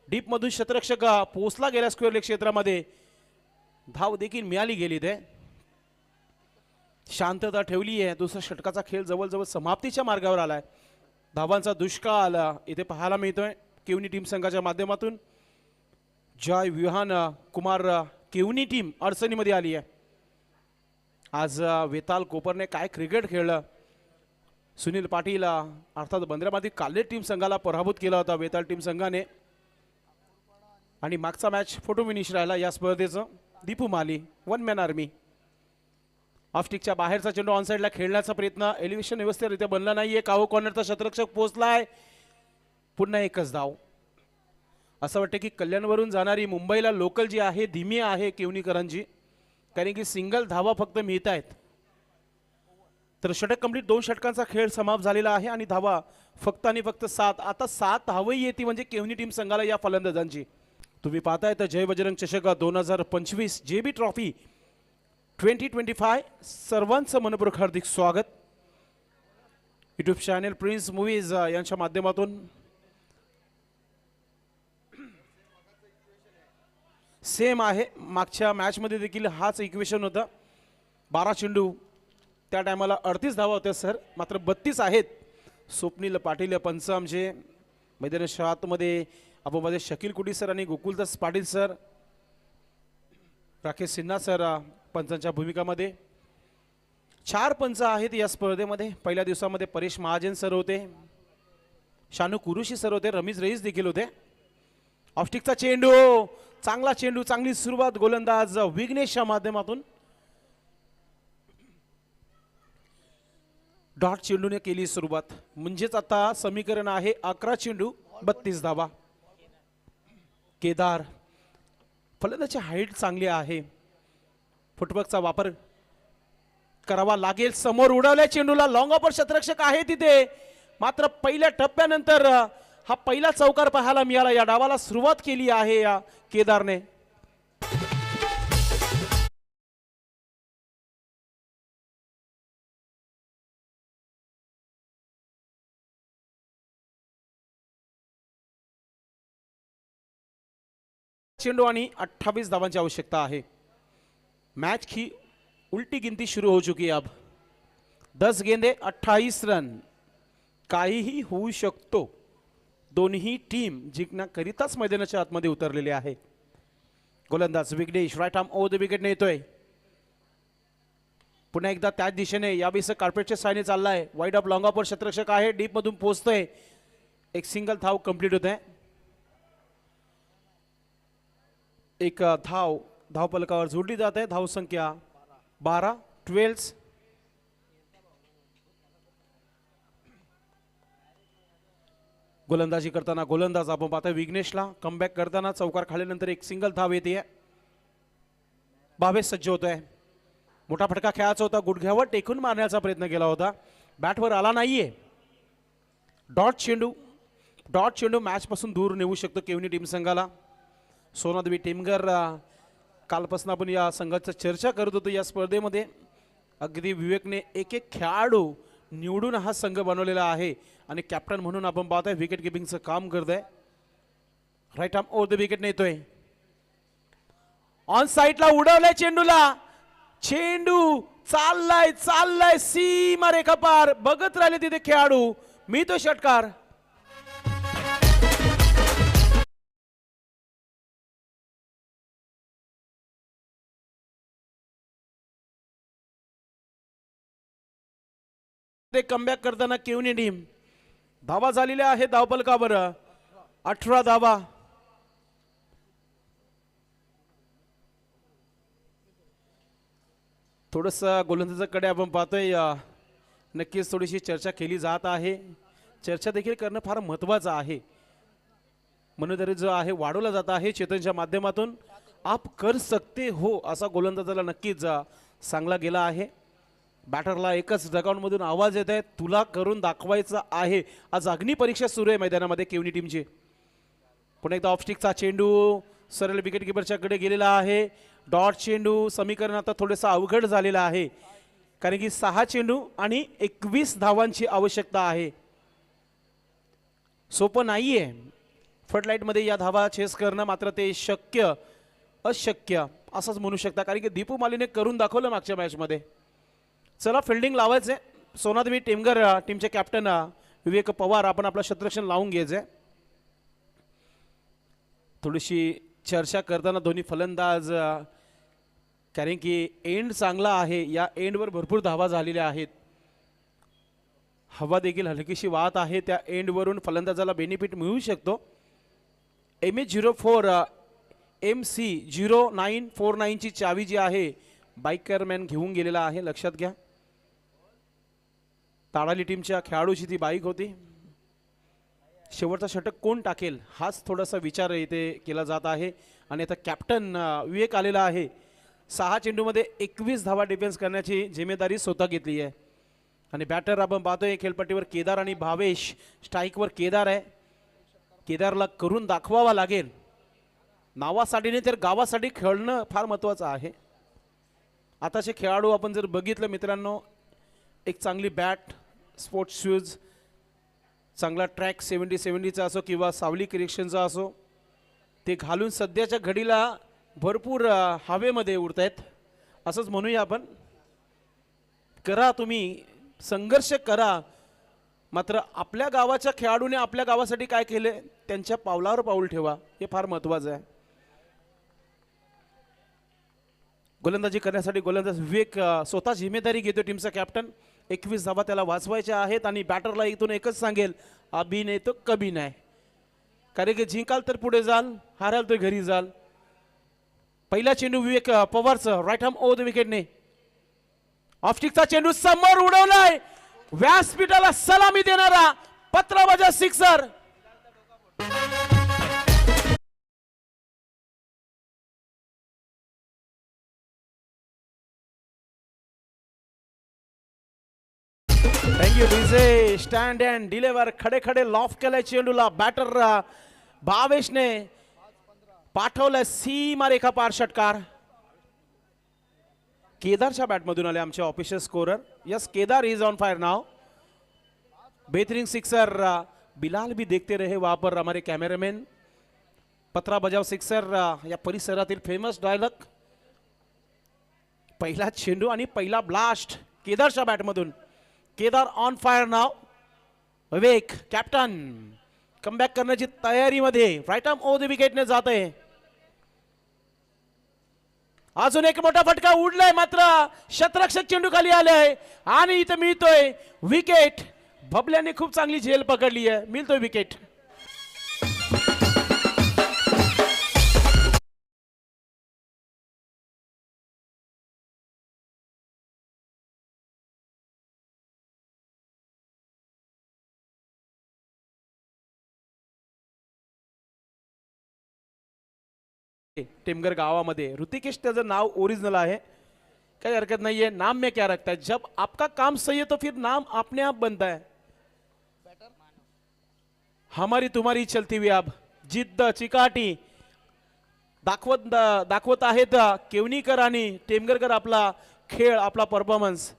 B: डीपमधून शतरक्षक पोहोचला गेला स्क्वेअर लेग क्षेत्रामध्ये. धाव देखील मिळाली गेली. ते शांतता ठेवली आहे. दुसऱ्या षटकाचा खेळ जवळजवळ समाप्तीच्या मार्गावर आलाय. धावांचा दुष्काळ इथे पाहायला मिळतोय केवनी टीम संघाच्या माध्यमातून. जय विहान कुमार केवनी टीम अडचणीमध्ये आली आहे. आज वेताल कोपरने काय क्रिकेट खेळलं. सुनील पाटील अर्थात बंदरामध्ये काले टीम संघाला पराभूत केला होता वेताल टीम संघाने. आणि मागचा मॅच फोटो फिनिश राहिला या स्पर्धेचं. दीपू माली 1 मॅन आर्मी. ऑफस्टिकच्या बाहेरचा चेंडू ऑनसाइडला खेळण्याचा प्रयत्न एलिव्हेशन व्यवस्थितरित्या बनला नाहीये. काहो कॉर्नरचा शतरक्षक पोहोचलाय. पुन्हा एकच धाव. असं वाटतं की कल्याणवरून जाणारी मुंबईला लोकल जी आहे धीमी आहे केवनीकरांची. कारण की सिंगल धावा फक्त मिळत आहेत. तर षटक कंप्लीट, 2 षटकांचा खेळ समाप्त झालेला आहे आणि धावा फक्त आणि फक्त 7. आता 7 धावही येते म्हणजे केवनी टीम संघाला या फलंदाजांची. तुम्ही पाहताय तर जय बजरंग चषक 2025 JB ट्रॉफी 2025 सर्वांचं मनपूर्वक हार्दिक स्वागत. यूट्यूब चॅनल प्रिन्स मूवीज यांच्या माध्यमातून सेम आहे. मागच्या मॅचमध्ये देखील हाच इक्वेशन होता. 12 चेंडू त्या टायमाला 38 धावा होत्या सर, मात्र 32 आहेत. स्वप्नील पाटील पंच आमचे मैदानाच्या आतमध्ये, आपण शकील कुटी सर आणि गोकुलदास पाटील सर, राकेश सिन्हा सर पंचांच्या भूमिकामध्ये. 4 पंच आहेत या स्पर्धेमध्ये. पहिल्या दिवसामध्ये परेश महाजन सर होते, शानू कुरुशी सर होते, रमीज रईस देखील होते. ऑफस्टिकचा चेंडू, चांगला चेंडू, चांगली सुरुवात गोलंदाज विघ्नेशच्या माध्यमातून. डॉट चेंडूने केली सुरुवात, म्हणजेच आता समीकरण आहे 11 चेंडू 32 धावा. केदार, फलंदाची हाईट चांगली आहे, फुटवर्कचा वापर करावा लागेल. समोर उडवल्या चेंडूला, लॉंग ऑपर क्षेत्ररक्षक आहे तिथे, मात्र पहिल्या टप्प्यानंतर हा पहिला चौकार पाहायला मिळाला. या डावाला सुरुवात केली आहे या केदारने. चेंडू आणि 28 धावांची आवश्यकता आहे. मैच की उल्टी गिनती शुरू हो चुकी है. अब 10 गेंदे 28 रन, काहीही होऊ शकतो. दोन्ही टीम जिंकण्याकरिताच मैदानाच्या आतमध्ये उतरलेले आहे. गोलंदाज Vignesh right arm over the wicket येतोय. पुन्हा एकदा त्याच दिशेने यावेळेस कार्पेटच्या साईने चाललाय. वाईड ऑफ लॉंग ऑफवर क्षेत्ररक्षक आहे, डीप मधून पोहोचतोय. एक सिंगल धाव कंप्लीट होत आहे. एक धावपलकावर जोडली जात आहे. धाव संख्या 12 12. गोलंदाजी करताना गोलंदाज आपण पाहतोय विघ्नेशला. कमबॅक करताना चौकार खाल्यानंतर एक सिंगल धाव येते. भावेश सज्ज होतोय. मोठा फटका खेळायचा होता, गुडघ्यावर टेकून मारण्याचा प्रयत्न केला होता, बॅटवर आला नाहीये. डॉट चेंडू मॅच पासून दूर नेऊ शकतो केवनी टीम संघाला. सोनादेवी टेमगर, कालपासून आपण या संघाची चर्चा करत होतो. या स्पर्धेमध्ये अगदी विवेकने एक एक खेळाडू निवडून हा संघ बनवलेला आहे आणि कॅप्टन म्हणून आपण पाहतोय विकेट किपिंगचं काम करतोय. Right arm over the wicket नेतोय. ऑन साईडला उडवलाय चेंडूला, चेंडू चाललाय सीमा रेखा पार. बघत राहिले तिथे खेळाडू, मी तो षटकार. ते कमबॅक करताना केवनी टीम. धावा झालेल्या आहे धावपलकावर 18 धावा. थोडस गोलंदाजाकडे आपण पाहतोय. नक्कीच थोडीशी चर्चा केली जात आहे. चर्चा देखील करणं फार महत्वाचं आहे. मनोधैर्य जो आहे वाढवला जात आहे चेतनच्या माध्यमातून. आप कर सकते हो असा गोलंदाजाला नक्कीच सांगला गेला आहे. बॅटरला एकच डगआउटमधून आवाज येत आहे, तुला करून दाखवायचं आहे. आज अग्नी परीक्षा सुरू आहे मैदानामध्ये केवनी टीमची. पुन्हा एकदा ऑफस्टिकचा चेंडू सरळ विकेट किपरच्या कडे गेलेला आहे. डॉट चेंडू, समीकरण आता थोडंसं अवघड झालेलं आहे कारण की 6 चेंडू आणि 21 धावांची आवश्यकता आहे. सोपं नाहीये फ्लडलाईटमध्ये या धावा चेस करणं, मात्र ते अशक्य असंच म्हणू शकता कारण की दीपू मालीने करून दाखवलं मागच्या मॅचमध्ये. चला फिल्डिंग लावायचे. सोनादेवी टेमगर टीमचे कॅप्टन विवेक पवार, आपण आपलं क्षेत्ररक्षण लावून घ्यायचंय. थोडीशी चर्चा करताना दोन्ही फलंदाज, कारण की एंड चांगला आहे, या एंडवर भरपूर धावा झालेल्या आहेत. हवा देखील हलकीशी वाहत आहे, त्या एंडवरून फलंदाजाला बेनिफिट मिळू शकतो. MH04 MC0949 ची चावी जी आहे बाईकरमॅन घेऊन गेलेला आहे, लक्षात घ्या. ताडाली टीमच्या खेळाडूची ती बाईक होती. शेवटचा षटक कोण टाकेल हाच थोडासा विचार इथे केला जात आहे. आणि आता कॅप्टन विवेक आलेला आहे. 6 चेंडूमध्ये 21 धावा डिफेन्स करण्याची जिम्मेदारी स्वतः घेतली आहे. आणि बॅटर आपण पाहतोय खेळपट्टीवर केदार आणि भावेश. स्ट्राईकवर केदार आहे. केदारला करून दाखवावा लागेल. नावासाठी नाही तर गावासाठी खेळणं फार महत्त्वाचं आहे. आताचे खेळाडू आपण जर बघितलं मित्रांनो, एक चांगली बॅट, स्पोर्ट्स शूज, चांगला ट्रॅक 70-70चा असो किंवा सावली करेक्शनचा असो, ते घालून सध्याच्या घडीला भरपूर हवेमध्ये उडत आहेत असंच म्हणूया आपण. करा तुम्ही संघर्ष करा, मात्र आपल्या गावाच्या खेळाडूने आपल्या गावासाठी काय केले त्यांच्या पावलावर पाऊल ठेवा, हे फार महत्त्वाचं आहे. गोलंदाजी करण्यासाठी गोलंदाज विवेक स्वतः जिम्मेदारी घेतो, टीमचा कॅप्टन. 21 धावा त्याला वाचवायच्या आहेत आणि बॅटरला इथून एकच सांगेल, अभी नाही तो कभी नाही. कारण की जिंकाल तर पुढे जाल, हाराल तर घरी जाल. पहिला चेंडू विवेक पवारचं राईट आर्म ओव्हर द विकेटने. ऑफस्टिकचा चेंडू समोर उडवलाय. व्यासपीठाला सलामी देणारा पत्राबाजा sixer. Thank you DJ. Stand and deliver खडे खडे लॉफ केलाय चेंडूला. बॅटर भावेशने पाठवलाय सीमारेखा पार षटकार. केदारच्या बॅटमधून आले आमचे official scorer. Yes, Kedar is on fire now. बेहतरीन सिक्सर. बिलाल भी देखते रहे वहां पर हमारे कैमरामैन. पत्रा बजाव सिक्सर या परिसरातील फेमस डायलॉग. पहिला चेंडू आणि पहिला ब्लास्ट केदारच्या बॅटमधून. केदार ऑन फायर नाव. विवेक कॅप्टन कमबॅक करण्याची तयारीमध्ये. राईट आर्म ओव्हर द विकेटने जात आहे. अजून एक मोठा फटका उडलाय, मात्र शतरक्षक चेंडू खाली आलाय आणि इथे मिळतोय विकेट. बबल्याने खूप चांगली झेल पकडली आहे, मिळतोय विकेट. टेमगर गावामध्ये ऋतिकेश त्याचं नाव ओरिजिनल आहे, काही हरकत नहीं है. नाम में क्या रखता है, जब आपका काम सही है तो फिर नाम अपने आप बनता है. हमारी तुम्हारी चलती हुई अब जिद्द चिकाटी दाखवत आहेत केवनीकर आणि टेमगरकर. आपला खेळ, आपला परफॉर्मन्स.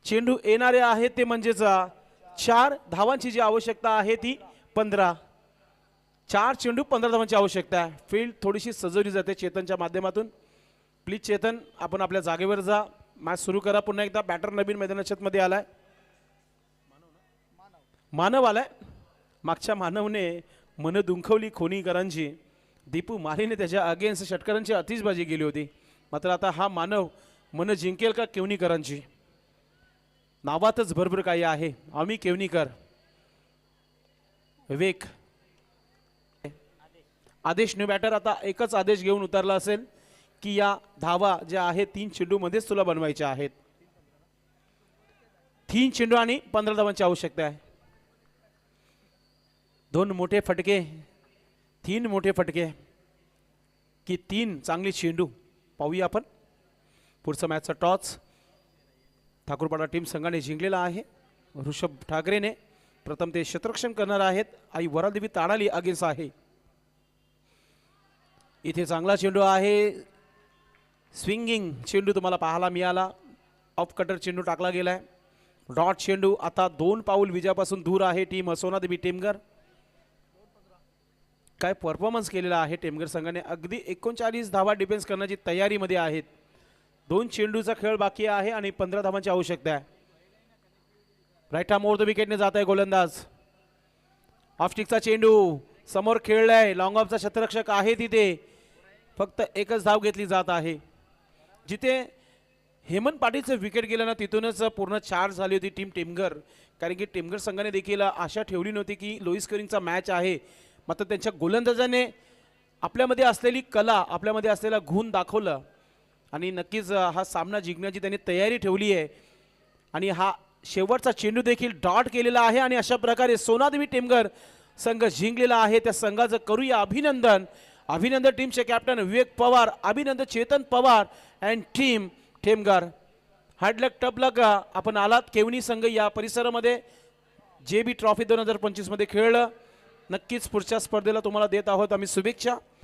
B: चेंडू येणारे आहेत ते म्हणजेच 4 धावांची जी आवश्यकता आहे ती 15. 4 चेंडू 15 धावांची आवश्यकता आहे. फील्ड थोडीशी सजवली जाते चेतनच्या माध्यमातून. प्लीज चेतन, आपण आपल्या जागेवर जा. मॅच सुरू करा पुन्हा एकदा. बॅटर नवीन मैदानाच्या मध्ये आलाय. मानव आलाय. मागच्या मानवने मन दुंखवली खोनीकरांची. दीपू मालीने त्याच्या अगेन्स्ट षटकारांची आतिषबाजी केली होती, मात्र आता हा मानव मन जिंकेल का केवनीकरांची. नावातच भरभर काही आहे. आम्ही केवनीकर. विवेक आदेश न्यू बॅटर. आता एकच आदेश घेऊन उतरला असेल की या धावा ज्या आहेत 3 चेंडू मध्येच तुला बनवायच्या आहेत. 3 चेंडू आणि 15 धावांची आवश्यकता आहे. 2 मोठे फटके, 3 मोठे फटके की 3 चांगली चेंडू. पाहूया आपण पुढचं मॅचचा टॉस. ठाकूरपाडा टीम संघाने जिंकलेला आहे. ऋषभ ठाकरेने प्रथम ते क्षेत्ररक्षण करणार आहेत. आई वरादेवी ताडाली अगेन्स्ट आहे. इथे चांगला चेंडू आहे. स्विंगिंग चेंडू तुम्हाला पाहायला मिळाला. ऑफ कटर चेंडू टाकला गेलाय. डॉट चेंडू. आता 2 पाऊल विजयापासून दूर आहे टीम सोनादेवी टेमगर. काय परफॉर्मन्स केलेला आहे टेमगर संघाने. अगदी 39 धावा डिफेन्स करण्याची तयारीमध्ये आहेत. 2 चेंडूचा खेळ बाकी आहे आणि 15 धावांची आवश्यकता आहे. राईट आर्म ओव्हर द विकेटने जात आहे गोलंदाज. ऑफस्टिकचा चेंडू समोर खेळलाय. लॉंग ऑफचा क्षेत्ररक्षक आहे तिथे. फक्त एकच धाव घेतली जात आहे. जिथे हेमंत पाटीलचं विकेट गेलं ना, तिथूनच पूर्ण चार्ज झाली होती टीम टेमगर. कारण की टेमगर संघाने देखील आशा ठेवली नव्हती की लोईस करिंगचा मॅच आहे, मात्र त्यांच्या गोलंदाजाने आपल्यामध्ये असलेली कला, आपल्यामध्ये असलेला गुण दाखवलं आणि नक्कीच हा सामना जिंकण्याची त्यांनी तयारी ठेवली आहे. आणि हा शेवटचा चेंडू देखील डॉट केलेला आहे आणि अशा प्रकारे सोनादेवी टेमगर संघ जिंकलेला आहे. त्या संघाचं करूया अभिनंदन. अभिनंदन टीमचे कॅप्टन विवेक पवार, अभिनंदन Chetan Pawar and team Themgar. Hard luck tough luck आपण आलात. केवनी संघ या परिसरामध्ये JB ट्रॉफी 2025 मध्ये खेळलं. नक्कीच पुढच्या स्पर्धेला तुम्हाला देत आहोत आम्ही शुभेच्छा.